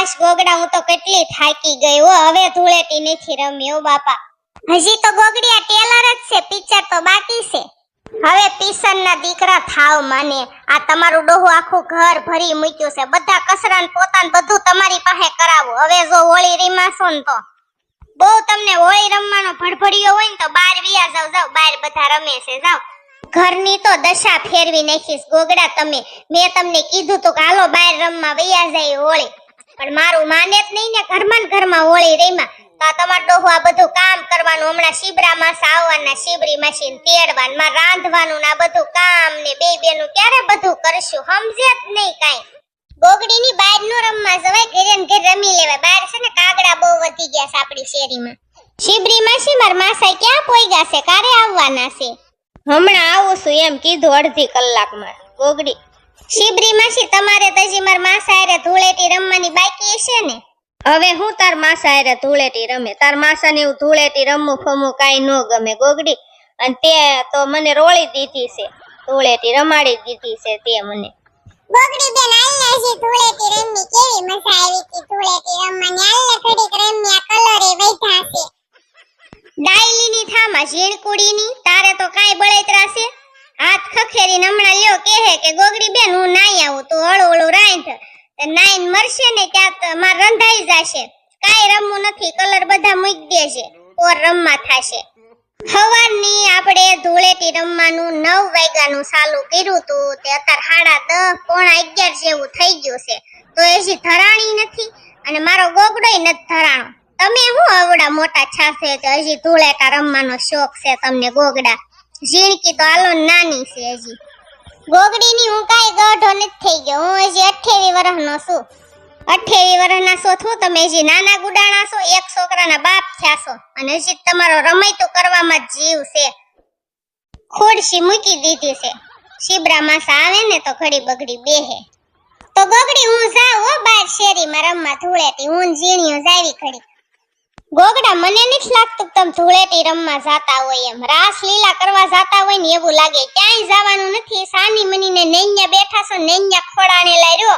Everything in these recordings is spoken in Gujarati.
હાશ ગોગડા, હું તો કેટલી થાકી ગઈ હો, હવે ધૂળેટી નથી રમી હો બાપા. હજી તો ગોગડિયા ટેલર જ છે, પિક્ચર તો બાકી છે. હવે પીસનના દીકરા થાવ માને. આ તમારું ડોહું આખું ઘર ભરી મૂક્યું છે, બધા કસરાન પોતાન બધું તમારી પાસે કરાવું. હવે જો હોળી રમાશો ને તો બહુ તમને હોળી રમવાનો ભડભડિયો હોય ને તો બહાર વિયા જાવ, જાવ બહાર બધા રમે છે, જાવ. ઘરની તો દશા ફેરવી નાખીશ ગોગડા તમે. મેં તમને કીધું તું કે હાલો બહાર રમવા વયા જાય હોળી, પણ મારું માને જ નહીં ને. ઘરમાં હોળી રમ્યા તો તમાર ડોહું આ બધું કામ કરવાનું. હમણાં શિબરા માસા આવવાના, શિબરી માસીને તેડવાનું, માં રાંધવાનું ને આ બધું કામ ને બે બેનું ક્યારે બધું કરશું, સમજે જ નહીં કાઈ. ગોગડીની બહાર નો રમવા જવાય, ઘરે ને ઘરે રમી લેવાય. બહાર છે ને કાગડા બહુ વધી ગયા છે આપણી શેરીમાં. શિબરી માસી માર માસા ક્યાં પોઈગા છે, ક્યારે આવવાના છે? હમણાં આવું છું એમ કીધું, અડધી કલાકમાં. ગોગડી શિબરી માસી તમારે તો હજી માર માસા હારે ધૂળેટી રમવાની બાકી હશે ને? હવે હું તાર માસા હારે ધૂળેટી રમે? તાર માસા ને એવું ધૂળેટી રમવું ફમવું કાઈ ન ગમે ગોગડી. અને તે તો મને રોળી દીધી છે, ધૂળેટી રમાડી દીધી છે તે મને. ગોગડી બેન આલ્લે હજી ધૂળેટી રમી, કેવી મજા આવી હતી ધૂળેટી રમવાની. આલ્લે ઘડીક રમ્યા, કલરે વૈધા છે. ડાયલીની થામાં ઝીણકુડીની તારે તો કાઈ બળેતરા છે. હાથ ખખેરીને હમણાં લ્યો કહે કે ગોગડી બેન હું નાઈ આવું, તું હળું હળું રાંધ. નાઈન મરશે ને ત્યાં માર રંધાઈ જશે. કાઈ રમવું નથી, કલર બધા મૂકી દેશે, ઓર રમવા થાશે. સવારની આપણે ધૂળેટી રમવાનું 9 વાગ્યાનું ચાલુ કર્યું તું, તે અત્યારે 10:30 પોણા 11 જેવું થઈ ગયું છે, તો હજી ધરાણી નથી અને મારો ગોગડોય નથી ધરાણો. તમે શું આવડા મોટા છાસે તો હજી ધૂળેટા રમવાનો શોખ છે તમને ગોગડા? ઝીણકી તો આલો નાની છે હજી. ગોગડીની હું કાઈ ગઢો નથી થઈ ગયો, હું હજી 28 વર્ષનો છું. 28 વર્ષના છો છું તમે, હજી નાના ગુડાણા છો, એક છોકરાના બાપ થયા છો અને હજી તમારો રમૈતું કરવામાં જ જીવ છે. ખોડશી મૂકી દીધી છે. શિબરા માસા આવે ને તો ઘડી બગડી બેહે. તો ગોગડી હું જાઉં હો બહાર શેરીમાં રમવા ધૂળેટી, હું ઝીણીઓ જાવી ઘડી. ગોગડા મને નથી લાગતું તમે ધૂળેટી રમવા જાતા હોય એમ, રાસ લીલા કરવા જાતા હોય ને એવું લાગે. ક્યાંય જવાનું નથી, સાની મનીને નૈયા બેઠા છો, નૈયા ખોડાને લાર્યો.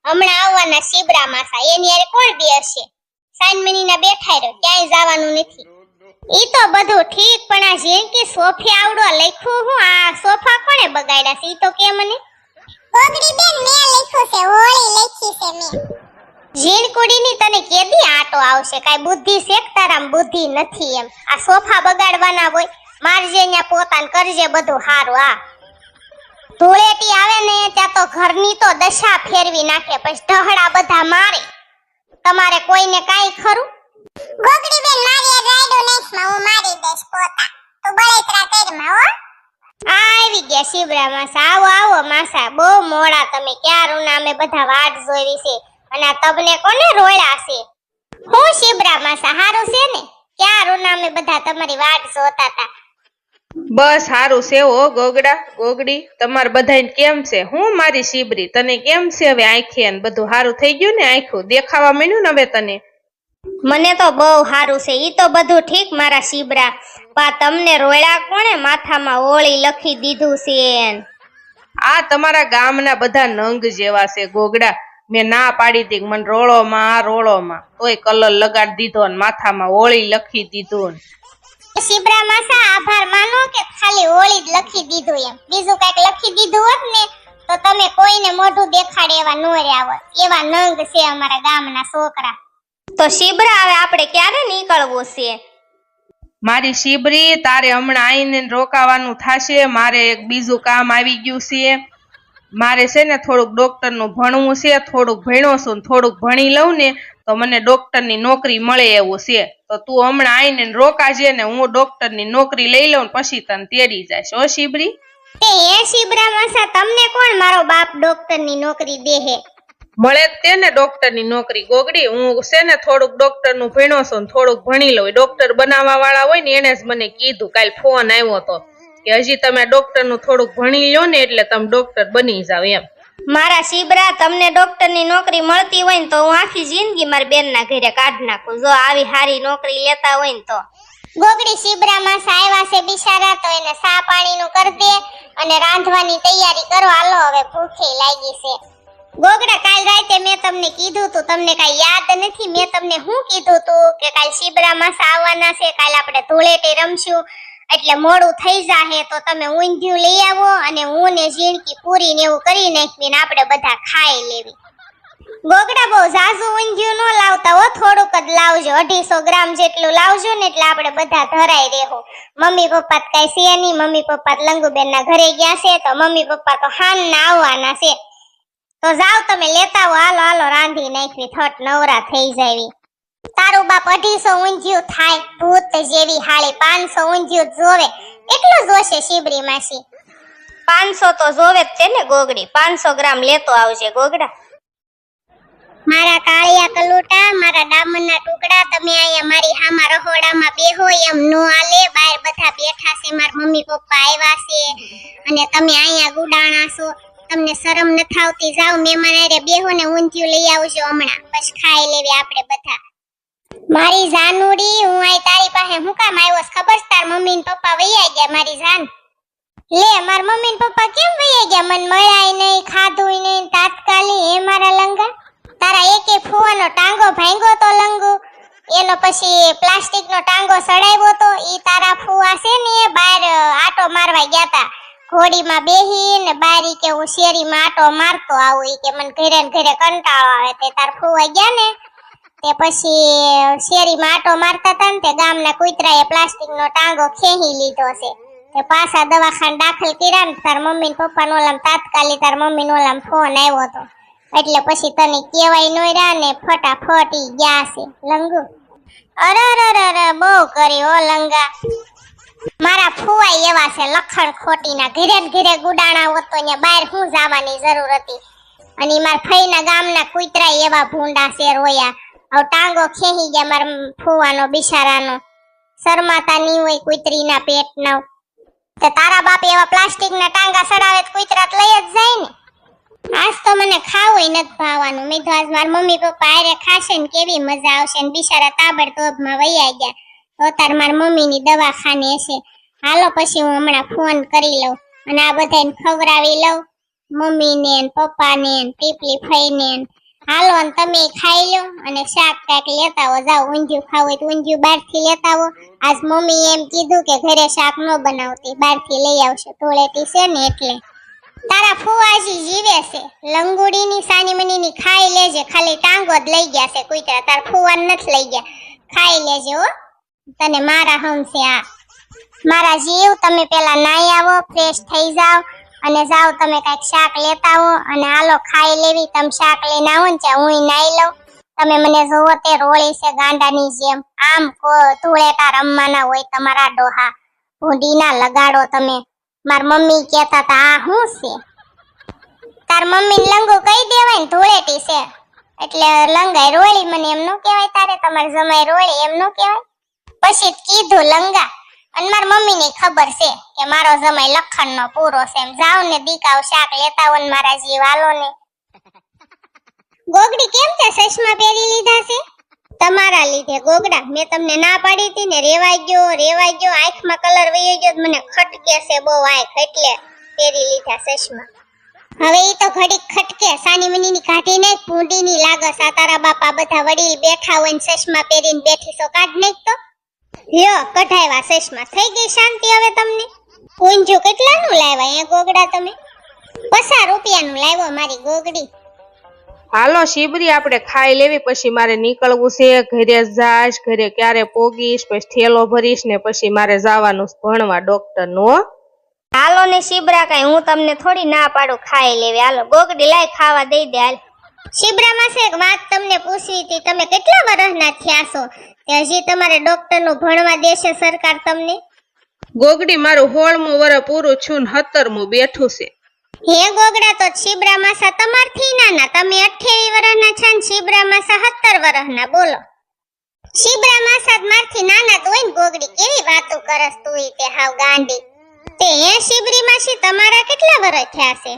હમણાં આવવાના શિબરા માસા, એની હારે કોણ બેસશે? સાની મનીના બેઠા રહ્યો, ક્યાંય જવાનું નથી. ઈ તો બધું ઠીક, પણ આ ઝીણકી સોફે આવડો લખ્યું હું, આ સોફા કોણે બગાડ્યા છે ઈ તો કે મને. ગોગડી બેન મેં લખ્યું છે, હોળી લખી છે મેં. ઝીણકુડીની તને કેદી આટો આવશે? કાઈ બુદ્ધિ શેક તારામ બુદ્ધિ નથી એમ. આ સોફા બગાડવાના હોય, મારજે ન્યા પોતાન કરજે બધું હારું. આ ધૂળેટી આવે ને ત્યાં તો ઘરની તો દશા ફેરવી નાખે, પછી ઢહડા બધા મારે. તમારે કોઈને કાઈ ખરું? ગોગડી બેન મારી રાઈડો નેસમાં હું મારી દઈશ પોતા, તો બળેતરા કરમાં હો. આવી ગયા શિબરા માસા, આવો આવો માસા, બહુ મોડા તમે. ક્યારું ના અમે બધા વાટ જોઈ છે અને આ તમને કોને રોળ્યા છે? હું શિબરા માસા હારું છે ને? ક્યારું ના અમે બધા તમારી વાટ જોતા હતા. બસ હારું છે હો ગોગડા ગોગડી, તમાર બધાને કેમ છે? હું મારી શિબરી તને કેમ છે? હવે આંખે ને બધું હારું થઈ ગયું ને? આંખું દેખાવા માંડ્યું ને હવે તને? મને તો બહુ હારું છે, ઈ તો બધું ઠીક મારા શિબરા, પા તમને રોળ્યા કોણે? માથામાં હોળી લખી દીધું છે. આ તમારા ગામના બધા નંગ જેવા છે ગોગડા. મેં ના પાડી હતી મને રોળોમાં તોય કલર લગાડી દીધો ને માથામાં હોળી લખી દીધું. શિબરા માસા આભાર માનો કે ખાલી હોળી જ લખી દીધું એમ, બીજું કઈક લખી દીધું હોત ને તો તમે કોઈને મોઢું દેખાડે એવા ન રહ્યા હોત. એવા નંગ છે અમારા ગામના છોકરા. તો શિબરા હવે આપણે ક્યારે નીકળવું છે? મારી શિબરી તારે હમણાં આવીને રોકાવાનું થશે. મારે એક બીજું કામ આવી ગયું છે. મારે છે ને થોડુંક ડોક્ટરનું ભણવું છે, થોડુંક ભણ્યો છું, થોડુંક ભણી લઉં ને તો મને ડોક્ટરની નોકરી મળે એવું છે. તો તું હમણાં આવીને રોકાજે ને હું ડોક્ટરની નોકરી લઈ લઉં પછી તને તેડી જાય. હો શિબરી? એ શિબરા માસા તમને કોણ મારો બાપ ડોક્ટરની નોકરી દેહે? મળે તે ને ડોક્ટરની નોકરી ગોગડી. હું છે ને થોડુંક ડોક્ટરનું ભણ્યો છું, થોડુંક ભણી લઉં. ડોક્ટર બનાવવા વાળા હોય ને એને જ મને કીધું, કાલ ફોન આવ્યો તો કે હજી તમે ડોક્ટરનું થોડુંક ભણી લ્યો ને એટલે તમે ડોક્ટર બની જાવ એમ. મારા શિબરા તમને ડોક્ટરની નોકરી મળતી હોય ને તો હું આખી જિંદગી મારા બેનના ઘરે કાઢ નાખું, જો આવી હારી નોકરી લેતા હોય ને તો. ગોગડી શિબરા માસા આવ્યા છે બિચારા, તો એને સા પાણીનું કરી દે અને રાંધવાની તૈયારી કરો. હાલો હવે ભૂખે લાગી છે. ગોગડા કાલ રાતે મેં તમને કીધું તું, તમને કાઈ યાદ નથી? મેં તમને શું કીધું તું કે કાલ શિબરા માસા આવવાના છે, કાલ આપણે ધૂળેટી રમશું એટલે મોડું થઈ જાહે, તો તમે ઊંધિયું લઈ આવો અને હું ને ઝીણકી પૂરી ને એવું કરી નાખવી ને આપણે બધા ખાઈ લેવી. ગોગડા બહુ ઝાઝુ ઊંધિયું ન લાવતા હો, થોડુંક જ લાવજો, 250 ગ્રામ જેટલું લાવજો ને એટલે આપણે બધા ધરાઈ રહેવો. મમ્મી પપ્પા તો કઈ છે નહીં, મમ્મી પપ્પા લંગુબેન ના ઘરે ગયા છે, તો મમ્મી પપ્પા તો હાન ના આવવાના છે. તો જાવ તમે લેતા આવો, હાલો હાલો રાંધી નાખવી, થટ નવરા થઈ જાવી. તારું બાપ 250 ઊંધિયું થાય, ભૂત જેવી હાળી 500 ઊંધિયું જોવે, એટલું જોશે શિબરી માસી? 500 તો જોવે જ છે ને ગોગડી, 500 ગ્રામ લેતો આવજે ગોગડા. મારા કાળિયા કલુટા, મારા ડામરના ટુકડા, તમે અહીંયા મારી હામા રહોડામાં બેહો એમ નો આલે. બહાર બધા બેઠા છે, મારા મમ્મી પપ્પા આવ્યા છે અને તમે અહીંયા ગુડાણા છો, તમને શરમ નથી આવતી? જાવ મહેમાન આરે બેહો ને ઊંધિયું લઈ આવજો હમણાં, બસ ખાઈ લેવી આપણે બધા. મારી જાનુડી, હું આય તારી પાસે હું કામ આવ્યો ખબર છે? તાર મમ્મી ને પપ્પા વૈયા ગયા મારી જાન. લે માર મમ્મી ને પપ્પા કેમ વૈયા ગયા? મને મળાય નહીં, ખાધું નહીં, તાત્કાલિક હે મારા લંગા. તારા એકે ફુવાનો ટાંગો ભાંગ્યો તો લંગુ, એનો પછી પ્લાસ્ટિક નો ટાંગો સડાવ્યો તો. ઈ તારા ફુવા છે ને એ બહાર આટો મારવા ગયા તા, ઘોડીમાં બેહી ને બારી કે હું શેરીમાં આટો મારતો આવું, ઈ કે મને ઘરે ને ઘરે કંટાળો આવે. તે તાર ફુવા ગયા ને તે પછી શેરીમાં આટો મારતા હતા ને તે ગામના કૂતરાએ પ્લાસ્ટિક નો ટાંગો ખેહી લીધો છે. તે પાછા દવાખાને દાખલ કર્યા ને તાર મમ્મી ને પપ્પા નો ઓલામ તાત્કાલિક તાર મમ્મી નો ઓલામ ફોન આવ્યો હતો, એટલે પછી તને કેવાય નો રહ્યા ને ફટાફટ ઈ ગયા છે લંગુ. અરે બહુ કરી ઓ લંગા. મારા ફુવાઈ એવા છે લખણ ખોટીના, ઘરે ને ઘરે ગુડાણા હોતો ને બહાર હું જવાની જરૂર હતી? અને મારા ફઈના ગામના કૂતરા એવા ભૂંડા છે રોયા, હવે ટાંગો ખેહી ગયા મારા ફુવાનો બિચારાનો. શરમાતા નહીં હોય કૂતરીના પેટના. તે તારા બાપ એવા પ્લાસ્ટિકના ટાંગા સડાવે તો કૂતરા તો લઈ જ જાય ને. આજ તો મને ખાવું નથી ભાવવાનું. મેં તો આજ મારા મમ્મી પપ્પા આરે ખાશે ને કેવી મજા આવશે, ને બિચારા તાબડતોબમાં વૈયા ગયા. તો તાર મારા મમ્મીની દવાખાને હશે. હાલો પછી હું હમણાં ફોન કરી લઉં અને આ બધાને ખવડાવી લઉં, મમ્મીને ને પપ્પાને ને પીપલી ફઈને. હાલો અને તમે ખાઈ લો અને શાક કાંઈક લેતા આવો. જાઓ ઊંધિયું ખાવું હોય તો ઊંધિયું બહારથી લેતા આવો. આજ મમ્મી એમ કીધું કે ઘરે શાક ન બનાવતી, બહારથી લઈ આવશે, ધૂળેટી છે ને એટલે. તારા ફુવાજી જીવે છે, લંગુડીની સાનીમનીની ખાઈ લેજે, ખાલી ટાંગો જ લઈ ગયા છે કુતરા, તાર ફુવાન નથી લઈ ગયા. ખાઈ લેજે હો, તને મારા હમશે. આ મારા જીવ, તમે પેલા નાઈ આવો, ફ્રેશ થઈ જાઓ અને જાઓ તમે કઈક શાક લેતા આવો અને હાલો ખાઈ લેવી. તમે શાક લઈને આવો ને ત્યાં હું નાઈ લઉં. તમે મને જોવો તે રોળી છે ગાંડાની જેમ, આમ ધૂળેટા રમવાના હોય તમારા ડોહા, ભૂંડી ના લગાડો તમે. માર મમ્મી કહેતા તા આ શું છે? તાર મમ્મી લંગુ કહી દેવાય ને ધૂળેટી છે એટલે લંગાઈ રોળી, મને એમ નો કહેવાય. તારે તમારે જમાઈ રોળી એમ નો કહેવાય. પછી કીધું લંગા. અને માર મમ્મી ને ખબર છે કે મારો જમાઈ લખણ નો પૂરો છે. એમ જાવ ને દીકાવ શાક લેતા આવો ને મારા જીવ હાલો ને. ગોગડી કેમ તે ચશ્મા પહેરી લીધા છે? તમારા લીધે ગોગડા. મેં તમને ના પાડી હતી ને, રેવાઈ ગયો આંખમાં કલર વયો ગયો, મને ખટકે છે બહુ આંખ, એટલે પહેરી લીધા ચશ્મા. હવે ઈ તો ઘડીક ખટકે, સાની મનીની કાઢી નાખ, ભૂંડીની લાગસ. આ તારા બાપા બધા વડીલ બેઠા હોય ને ચશ્મા પહેરીને બેઠી છો, કાઢ નાખ તો. લ્યો કઢાવ્યા ચશ્મા, થઈ ગઈ શાંતિ હવે તમને? ઊંધિયું કેટલાનું લાવ્યા એ ગોગડા તમે? 50 રૂપિયાનું લાવ્યો મારી ગોગડી. હાલો શિબરી આપણે ખાઈ લેવી, પછી મારે નીકળવું છે. ઘરે જાઈશ, ઘરે ક્યારે પોગીશ, પછી થેલો ભરીશ ને પછી મારે જવાનું ભણવા ડોક્ટર નું. હાલો ને શિબરા, કઈ હું તમને થોડી ના પાડું, ખાઈ લેવી. હાલો ગોગડી લાય ખાવા દઈ દે. હાલ શિબરા માં એક વાત તમને પૂછવી હતી, તમે કેટલા વર્ષના થયા છો તે હજી તમારે ડોક્ટર નું ભણવા દેશે સરકાર તમને? ગોગડી મારું 16મું વર્ષ પૂરું છું ને 17મું બેઠું છે. હે ગોગડા, તો શિબરા માસા તમારથી નાના, તમે 28 વર્ષના છો ને શિબરા માસા 17 વર્ષના. બોલો શિબરા માસા મારથી નાના તો હોય ને ગોગડી, કેવી વાતો કરસ તું તે હાવ ગાંડી. તે હે શિબરી માસી તમારા કેટલા વર્ષ થયા છે?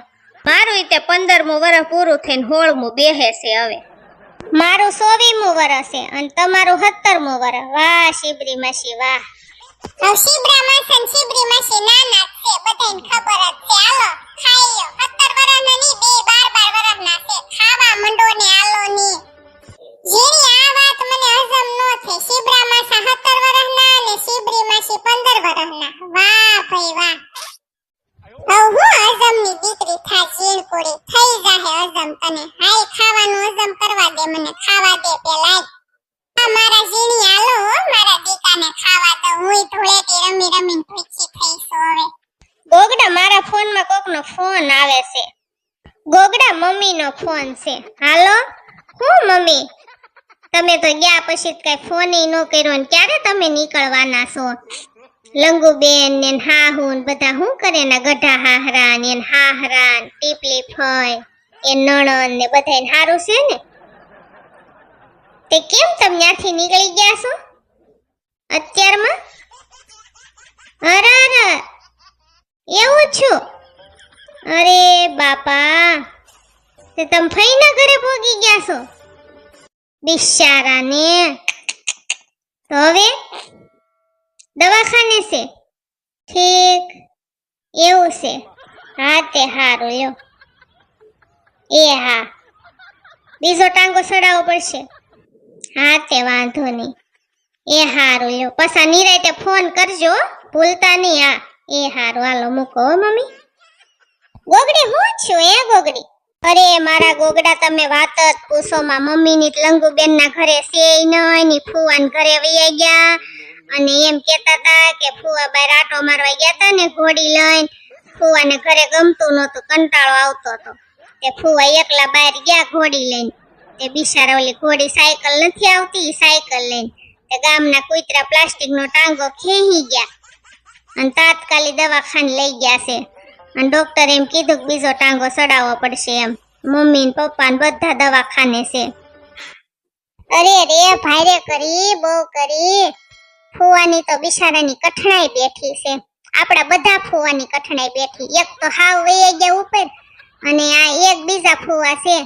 મારું તે 15મું વર્ષ પૂરું થઈને 16મું બેહે છે હવે. મારું 24મું વર્ષ છે અને તમારું 17મું વર્ષ. વાહ શિબરી માસી વાહ. શિબરા માસન શિબરી માસી નાના છે, બધાને ખબર જ છે. હાલો ખાઈ લો. 17 વર્ષના નહીં, 12 વર્ષના સવારના છે ખાવા મંડો ને આલો ની જેની આ વાત મને હજમ નો થઈ શિબરા માસા 17 વર્ષના અને શિબરી માસી 15 વર્ષના વાહ ભાઈ વાહ હું હજમ ની દીકરી થા ઝીણકોડી થઈ જાહે હજમ તને હાય ખાવાનું હજમ કરવા દે મને ખાવા દે પેલા આ મારા ઝીણી આલો હો મારા દીકાને ખાવા દો હુંય ધૂળેટી રમી રમીને ભૂખી થઈશું હવે ગોગડા મારા ફોનમાં કોકનો ફોન આવે છે. ગોગડા મમ્મીનો ફોન છે. હાલો હું મમ્મી તમે તો ગયા પછી કઈ ફોન નો કર્યો ને ક્યારે તમે નીકળવાના છો? લંગુબેન ને હાહુ ને બધા શું કરે ને ગઢા હાહરા ને હાહરા ને ટીપલી ફઈ એ નણન ને બધાય હારું છે ને? તે કેમ તમે ત્યાંથી નીકળી ગયા છો અત્યારમાં? અરે અરે એવું છું? અરે બાપા તે તમે ફઈના ઘરે પોગી ગયા છો બિચારાને? તો હવે દવાખાને છે? ઠીક એવું છે. હા તે હારું લ્યો. એ હા બીજો ટાંગો ચડાવવો પડશે. હા તે વાંધો નહીં. એ હારું લ્યો પાછા નિરાતે ફોન કરજો ભૂલતા નહીં. હા એ હારું હાલો મૂકો હો મમ્મી. ગોગડી હું છું એ ગોગડી? અરે મારા ગોગડા તમે વાત જ પૂછો માં. મમ્મીની લંગુબેન ના ઘરે છે નહીં ની ફુવાન ઘરે વઈ ગયા અને એમ કહેતા હતા કે ફુવા બાર આટો મારવા ગયા હતા ને ઘોડી લઈને. ફુવાને ઘરે ગમતું નહોતું કંટાળો આવતો હતો તે ફુવા એકલા બહાર ગયા ઘોડી લઈને. તે બિચારા ઓલી ઘોડી સાયકલ નથી આવતી સાયકલ લઈને તે ગામના કૂતરા પ્લાસ્ટિકનો ટાંગો ખેંચી ગયા અને તાત્કાલિક દવાખાને લઈ ગયા છે. અને ડોક્ટર એમ કીધું કે બીજો ટાંગો ચડાવવો પડશે એમ. મમ્મી ને પપ્પા ને બધા દવાખાને છે. અરે રે ભારે કરી બહુ કરી. ફુવાની તો બિચારાની કઠણાઈ બેઠી છે. આપડા બધા ફુવાની કઠણાઈ બેઠી. એક તો હાવ વહી ગયા ઉપર અને આ એક બીજા ફુવા છે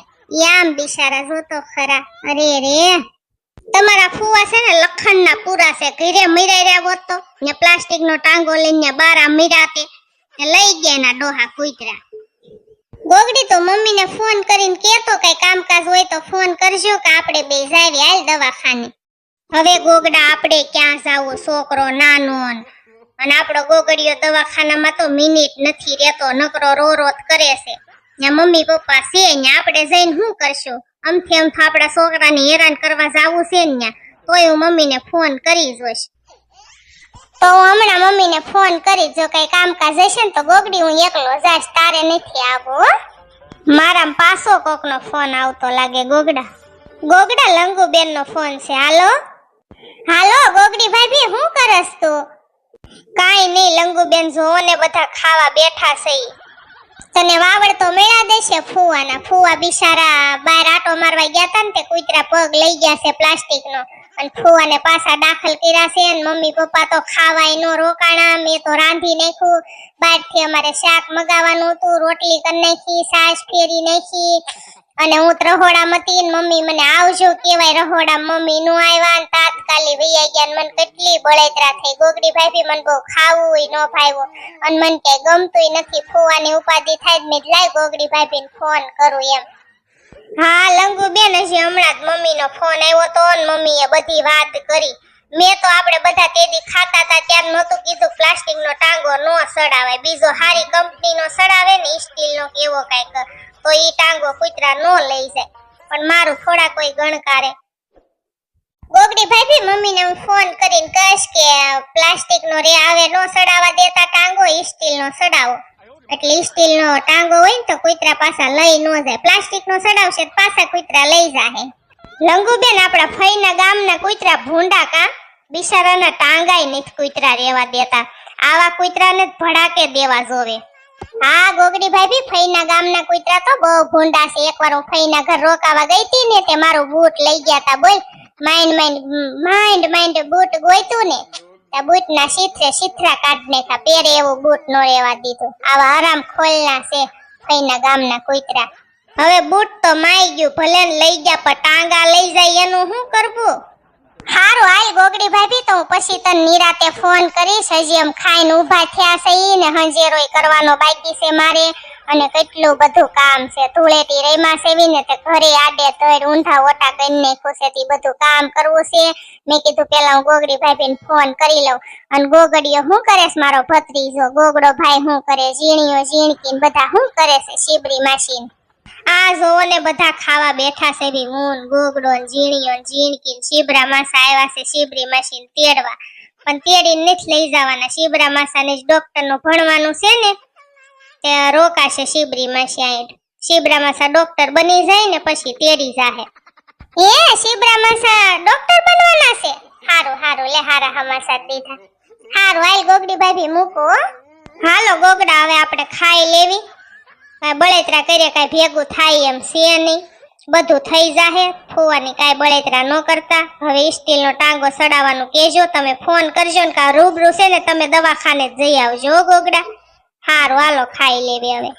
આમ બિચારા જોતો ખરા. અરે રે તમારા ફુવા છે ને લખણના પૂરા છે. ઘરે મરાઈ રહ્યા હોત તો ને પ્લાસ્ટિકનો ટાંગો લઈને બારા મરાતે લઈ ગયા ના ડોહા કૂતરા. ગોગડી તો મમ્મીને ફોન કરીને કેતો કઈ કામકાજ હોય તો ફોન કરજો કે આપણે બે જાવી હાલ દવાખાને. હવે ગોગડા આપણે ક્યાં જાવું? છોકરો નાનો અને આપણો ગોગડીયો દવાખાનામાં તો મિનિટ નથી રહેતો નકરો રોરોત કરે છે. ને મમ્મી પપ્પા છે ને આપણે જઈને શું કરશું? અમથી અમથું આપણા છોકરાને હેરાન કરવા જાવું છે ને તોય હું મમ્મીને ફોન કરી જોઈશ. તો હું હમણાં મમ્મીને ફોન કરી જો કઈ કામકાજ હશે ને તો ગોગડી હું એકલો જાઈશ તારે નથી આવવું. મારા પાછો કોકનો ફોન આવતો લાગે. ગોગડા લંગુબેન નો ફોન છે. હાલો હાલો ગોગડી ભાભી શું કરસ તું? કાઈ નહીં લંગુબેન જો ને બધા ખાવા બેઠા છે. તને વાવડ તો મેળા દેશે ફુવાના. ફુવા બિચારા બહાર આટો મારવા ગયા તા ને તે કૂતરા પગ લઈ ગયા છે પ્લાસ્ટિકનો અને ફુવાને પાછા દાખલ કર્યા છે. અને મમ્મી પપ્પા તો ખાવાય નો રોકાણા. મેં તો રાંધી નાખ્યું. બહારથી અમારે શાક મગાવવાનું હતું. રોટલી કરી નાખી, સાસ ફેરી નાખી અને હું રહોડામાં હતી ને મમ્મી મને આવજો કેવાય રહોડા મમ્મી નું આવ્યા ને તાત્કાલિક વૈયા ગયા. મને કેટલી બળેતરા થઈ. ગોગડી ભાભી મને બહુ ખાવું ન ભાવ્યો અને મને કઈ ગમતું નથી. ફુવાની ઉપાધિ થાય મેં લાઈ ગોગડી ભાભીને ફોન કરું એમ. હા લંગુબેન હજી હમણાં જ મમ્મીનો ફોન આવ્યો તો ને મમ્મીએ બધી વાત કરી. મેં તો આપણે બધા તેદી ખાતા હતા ત્યારે નહોતું કીધું પ્લાસ્ટિકનો ટાંગો નો સડાવાય. બીજો હારી કંપનીનો સડાવે ને સ્ટીલનો કેવો કાંઈક તો ઈ ટાંગો કૂતરા નો લઈ જાય. પણ મારું થોડા કોઈ ગણકારે. ગોગડી ભાભી મમ્મીને હું ફોન કરીને કહીશ કે પ્લાસ્ટિકનો રે આવે નો સડાવા દેતા ટાંગો સ્ટીલનો સડાવો. એટલે સ્ટીલનો ટાંગો હોય ને તો કૂતરા પાછા લઈ નો જાય. પ્લાસ્ટિકનો સડાવશે તો પાછા કૂતરા લઈ જાય. લંગુબેન આપણા ફઈના ગામના કૂતરા ભૂંડા કા બિચારાના ટાંગાય નથી કૂતરા રહેવા દેતા. આવા કૂતરાને જ ભડાકે દેવા જોવે. હા ગોગડી ભાભી ફઈના ગામના કૂતરા તો બહુ ભૂંડા છે. એકવાર હું ફઈના ઘર રોકાવા ગઈ હતી ને તે મારું બૂટ લઈ ગયા તા. બોલ માઇન્ડ બૂટ ગોઈતું ને તે બૂટના શીથરા કાઢ નાખ્યા. પેરે એવું બૂટ નો રહેવા દીધું. આવા આરામ ખોલના છે ફઈના ગામના કૂતરા. હવે બૂટ તો માઈ ગયું ભલે લઈ ગયા પણ ટાંગા લઈ જાય એનું શું કરવું? હારું હાલ ગોગડી ભાભી તો હું પછી તને નિરાતે ફોન કરીશ. હજી એમ ખાઈને ઊભા થયા છે ને હંજેરોય કરવાનો બાકી છે મારે અને કેટલું બધું કામ છે. ધૂળેટી રેમાં સેવીને તે ઘરે આડે ધડ ઊંધા ઓટા કરી નાખ્યું છે. તે બધું કામ કરવું છે. મેં કીધું પેલા હું ગોગડી ભાભીને ફોન કરી લઉં. અને ગોગડીઓ શું કરે છે મારો ભત્રીજો ગોગડો ભાઈ શું કરે, ઝીણીઓ ઝીણકી ને બધા શું કરે છે શીબરી માસી. આ જોવો ને બધા ખાવા બેઠા છે બી હું ગોગડો ને ઝીણીઓ ને ઝીણકી ને શીબરા માસા આવ્યા છે શીબરી માસી ને તેડવા. પણ તેડીને નથી લઈ જવાના. શીબરા માસાને જ ડોક્ટર નું ભણવાનું છે ને તે રોકાશે શીબરી માસી આઈડ. શીબરા માસા ડોક્ટર બની જાય ને પછી તેડી જાહે. એ શીબરા માસા ડોક્ટર બનવાના છે? હારું હારું લે હારા હમાસા દીધા. હારું હાલ ગોગડી ભાભી મૂકો. હાલો ગોગડા હવે આપણે ખાઈ લેવી. બળેતરા કરીએ કાંઈ ભેગું થાય એમ છે નહીં. બધું થઈ જાહે. ફુવાની કાંઈ બળેતરા ન કરતા. હવે સ્ટીલનો ટાંગો સડાવવાનું કહેજો. તમે ફોન કરજો ને કા રૂબરૂ છે ને તમે દવાખાને જ જઈ આવજો ગોગડા. હારું હાલો ખાઈ લેવી હવે.